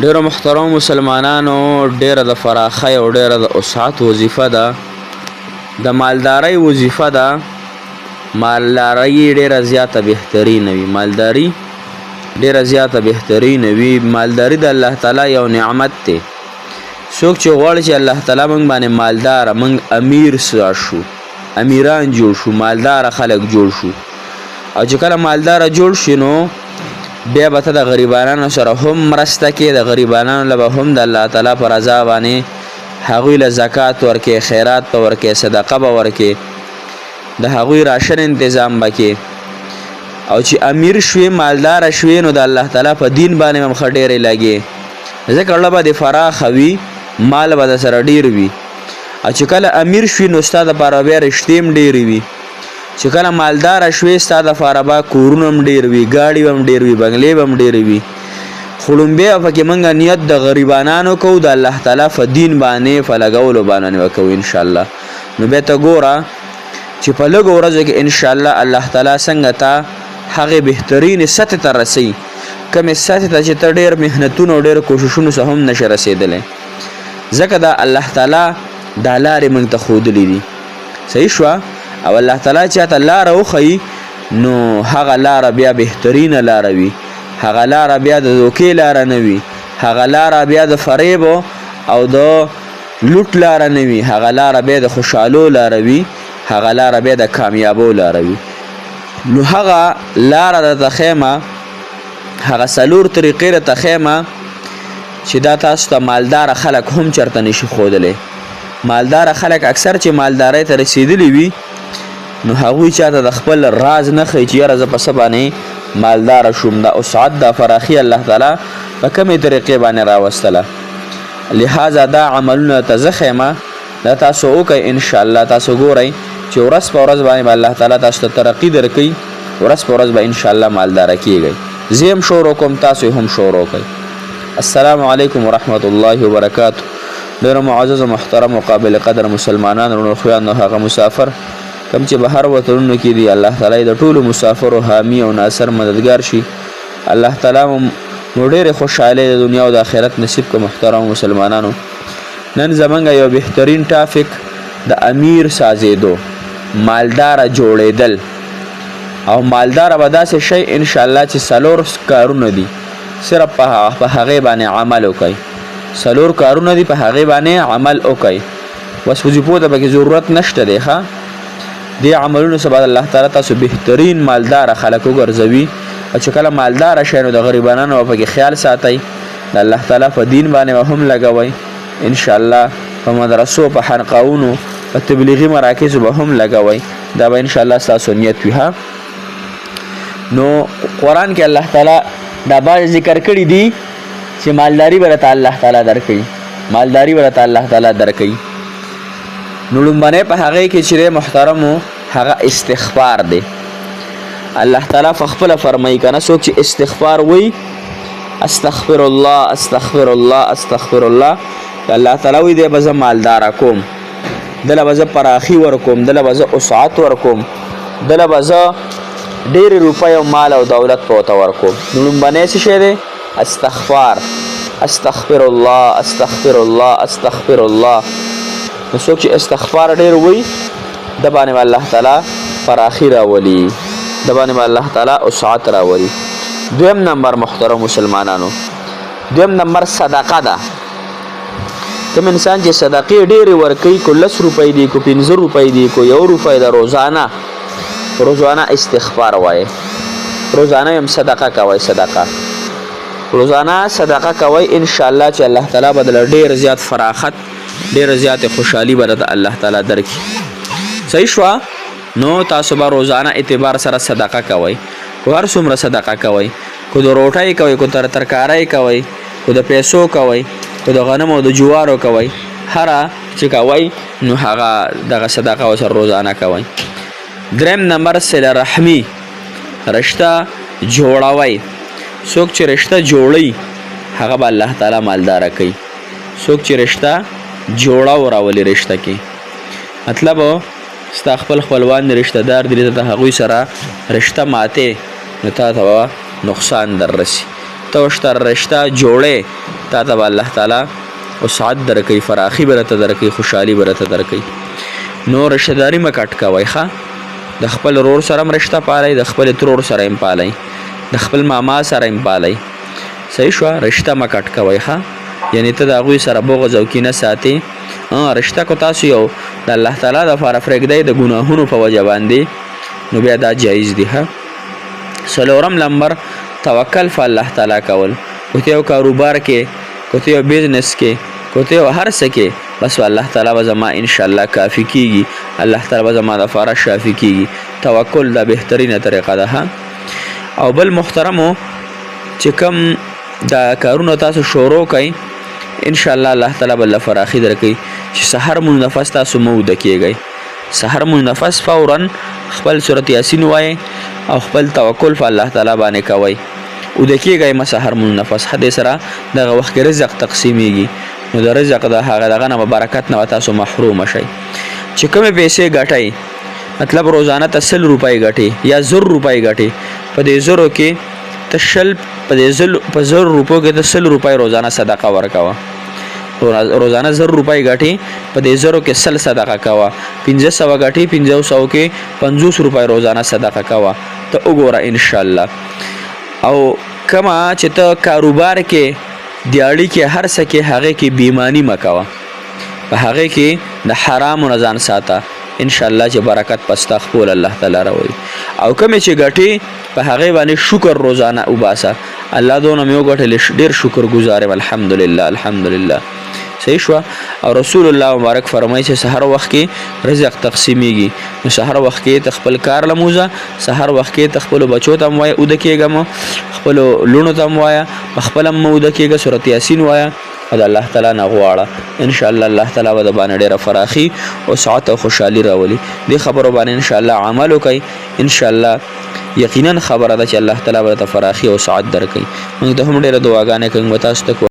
ډیرو محترم مسلمانانو، ډیره د فراخۍ او ډیره د وسعت وظیفه ده، د مالدارۍ وظیفه ده. مالدارۍ ډیره زیاته بهترینه وي، مالداري ډیره زیاته بهترینه وي. مالداري د الله تعالی یو نعمت دی. څوک چې غواړي چې الله تعالی موږ باندې مالدار، موږ امیر شو، امیران جوړ شو، مالدار خلک جوړ شو. او چې کله مالدار جوړ شي نو بیا به ته د غریبانو سره هم مرسته کې، د غریبانو له به هم د الله تعالی په رضا باندې هغوی له زکات ورکې، خیرات به ورکې، صدقه به ورکې، د هغوی راشن انتظام به کې. او چې امیر شوې، مالدار شوې، نو د الله تعالی په دین باندې هم ښه ډېرې لګې، ځکه اړه به د فراخه وي، مال به د سره ډېر وي. او چې کله امیر شوي نو ستا دپاره بیا رشتې هم ډېرې وي. چې کله مالداره شوې ستا دپاره به کورونه هم ډېر وي، ګاډي به هم ډېر وي، بنګلې به هم ډېرې وي. خو لومبی به پکې موږ نیت د غریبانانو کوو، د الله تعالی په دین باندې په لګولو باندې به کوو انشاءالله. نو بیا ته ګوره چې په لږو ورځو کې انشاءالله الله تعالی څنګه ته هغې بهترینې سطحې ته رسوي، کومې سطحې ته چې ته ډېر محنتونو او ډېر کوششونو سره هم نشې رسېدلی. ځکه دا الله تعالی دا لارې موږ ته ښودلې دي. صحیح شوه؟ او الله تعالی چاته لاره وښیي نو هغه لاره بیا بهترینه لاره وي، هغه لاره بیا د دوکې لاره نه وي، هغه لاره بیا د فریب او د لوټ لاره نه وي، هغه لاره بیا د خوشحالو لاره وي، هغه لاره بیا د کامیابو لاره وي. نو هغه لاره درته ښیمه، هغه څلور طریقې درته ښیمه چې دا تاسو ته مالداره خلک هم چېرته نشي ښودلی. مالداره خلک اکثر چې مالدارۍ ته رسېدلي وي نو هغوی چاته د خپل راز نه ښیي چې یاره زه په څه باندې مالداره شوم. دا وسعت، دا فراخي الله تعالی په کومې طریقې باندې راوستله. لهذا دا عملونه ته زه ښیمه، دا تاسو وکئ انشاءالله. تاسو ګورئ چې ورځ په ورځ باندې به الله تعالی تاسو ته ترقي درکوي، ورځ په ورځ به انشاءالله مالداره کیږئ. زه هم شروع کوم، تاسو هم شروع کوئ. السلام علیکم ورحمت الله وبرکاته. ډېرو معزز و محترم و قابل قدر مسلمانان ورونو خویندو، هغه مسافر کوم چې بهر وطنونو کې دي، الله تعالی د ټولو مسافرو حامی او ناصر مددګار شي. الله تعالی مو ډېرې خوشحالۍ د دنیا او د آخرت نصیب که محترم مسلمانانو. نن زمونږ یو بهترین ټاپک د امیر سازېدو، مالداره جوړېدل. او مالداره به داسې شی انشاءالله چې څلور کارونه دي، صرف په هغې باندې عمل وکئ. څلور کارونه دي، په هغې باندې عمل وکئ. بس وظیفو ته پکې ضرورت نشته دی. ښه، دې عملونو سره الله تعالی تاسو بهترین مالداره خلک وګرځوي. او چې کله مالداره شئ نو د غریبانو به پکې خیال ساتئ، د الله تعالی په دین باندې به هم لګوئ انشاءالله. په مدرسو، په حلقاونو، په تبلیغي مراکزو به هم لګوئ. دا به انشاءالله ستاسو نیت وي. ها، نو قرآن کې الله تعالی دا بعض ذکر کړي دي چې مالداري به راته الله تعالی درکوي، مالداري به راته الله تعالی درکوي. نو لومبنی په هغې کې چې محترمو هغه استغفار دی. الله تعالی په خپله فرمایي که نه، څوک چې استغفار وایي، استغفر الله استغفر الله استغفر الله، الله تعالی وایي دی به زه مالداره کوم، دله به زه پراخي ورکوم، دله به زه وسعت ورکوم، دله به زه ډېرې روپۍ او مال او دولت په ورته ورکوم. نو لومبنی څه شی دی؟ استغفار. استغفر الله استغفر الله استغفر الله. نو څوک چې استغفار ډېر وایي د باندې به الله تعالی فراخي راولي، د باندې به الله تعالی وسعت راولي. دویم نمبر محترم مسلمانانو، دویم نمبر صدقه ده. کوم انسان چې صدقې ډېرې ورکوي، کو 10 روپۍ دي، کو 15 روپۍ دي، کو 1 روپۍ ده، روزانه استغفار وایي، روزانه هم صدقه کوئ. صدقه روزانه صدقه کوئ انشاءالله چې الله تعالی به دله ډېر زیات فراخت، ډېر زیات خوشحالي به درته الله تعالی درکړي. صحیح شوه؟ نو تاسو به روزانه اعتبار سره صدقه کوئ. کو هر څومره صدقه کوئ، کو د روټۍ کوئ، کو ترکارۍ کوئ، کو د پیسو کوئ، کو د غنم او د جوارو کوئ، هره چې کوئ نو هغه دغه صدقه ورسره روزانه کوئ. دریم نمبر صله رحمي، رشته جوړوئ. څوک چې رشته جوړوي هغه به الله تعالی مالداره کوي. څوک چې رشته جوړه راولي، رشته کې مطلب ستا خپل خپلوان رشته دار دي، ته هغوی سره رشته ماتې نو تا ته نقصان در رسي. ته ورته رشته جوړې، تا ته به الله تعالی وسعت درکوي، فراخي به درته درکوي، خوشحالي به درته درکوي. نو رشتهداري مه کټ کوئ ښه. د خپل ورور سره هم رشته پالئ، د خپل ترور سره هم پالئ، د خپل ماما سره هم پالئ. صحیح شوه؟ رشته مه کټ کوئ ښه. یعنې ته د هغوی سره بغض او کینه ساتې. رشته کو تاسو یو د الله تعالی دپاره پرېږدئ د ګناهونو په وجه باندې، نو بیا دا جایز دي ښه. څلورم نمبر توکل په الله تعالی کول. که ته یو کاروبار کې، که ته یو بزنس کې، که ته یو هر څه کې، بس الله تعالی به زما انشاءالله کافي کېږي، الله تعالی به زما دپاره شافي کېږي. توکل دا بهترینه طریقه ده ښه. او بل محترمو چې کوم دا کارونه تاسو شروع کوئ، انشاءالله الله تعالی به له فراخي درکوي. چې سحر مونږ نفس تاسو مه اوده کېږئ. سحر مونږ نفس فورا خپل سورت یاسین وایئ او خپل توکل په الله تعالی باندې کوئ. اوده کېږئ مه سحر مونږ نفس. ښه دې سره دغه وخت کې رزق تقسیمیږي، نو د رزق د هغه دغه نه به برکت نه به تاسو محرومه شئ. چې کومې پیسې ګټئ، مطلب روزانه ته 100 روپۍ ګټې یا 1000 روپۍ ګټې، په دې 1000 کې ته 100 روپو کې ته 100 روپۍ روزانه صدقه ورکوه. روزانه 1000 روپۍ ګټې، په دې 1000 کې 100 صدقه کوه. 500 ګټې، 500 کې 50 روپۍ روزانه صدقه کوه. ته وګوره انشاءالله. او کما چې ته کاروبار کې دیاړي کې هر څه کې هغې کې بېماني مه کوه، په هغې کې د حرامو نه ځان ساته، انشاءالله چې برکت په ستا خپل الله تعالی راوړي. او کومې چې ګټې په هغې باندې شکر روزانه وباسه. الله دونه مې وګټلې، ډېر شکر ګزار یم، الحمدلله الحمدلله. صحیح شوه؟ او رسول الله مبارک فرمایي چې سحر وخت کې رزق تقسیمیږي. نو سحر وخت کې ته خپل کار لموزه، سحر وخت کې ته خپلو بچو ته هم وایه اوده کېږه مه، خپلو لوڼو ته هم وایه، په خپله هم مه اوده کېږه، سورت یاسین وایه او د الله تعالی نه غواړه. انشاءالله الله تعالی به د باندې ډېره فراخي او سعت او خوشحالي راولي. دې خبرو باندې انشاءالله عمل وکئ. انشاءالله یقینا خبره ده چې الله تعالی به درته فراخي او سعت درکوي. موږ ته هم ډېره دعاګانې کوي، تاسو ته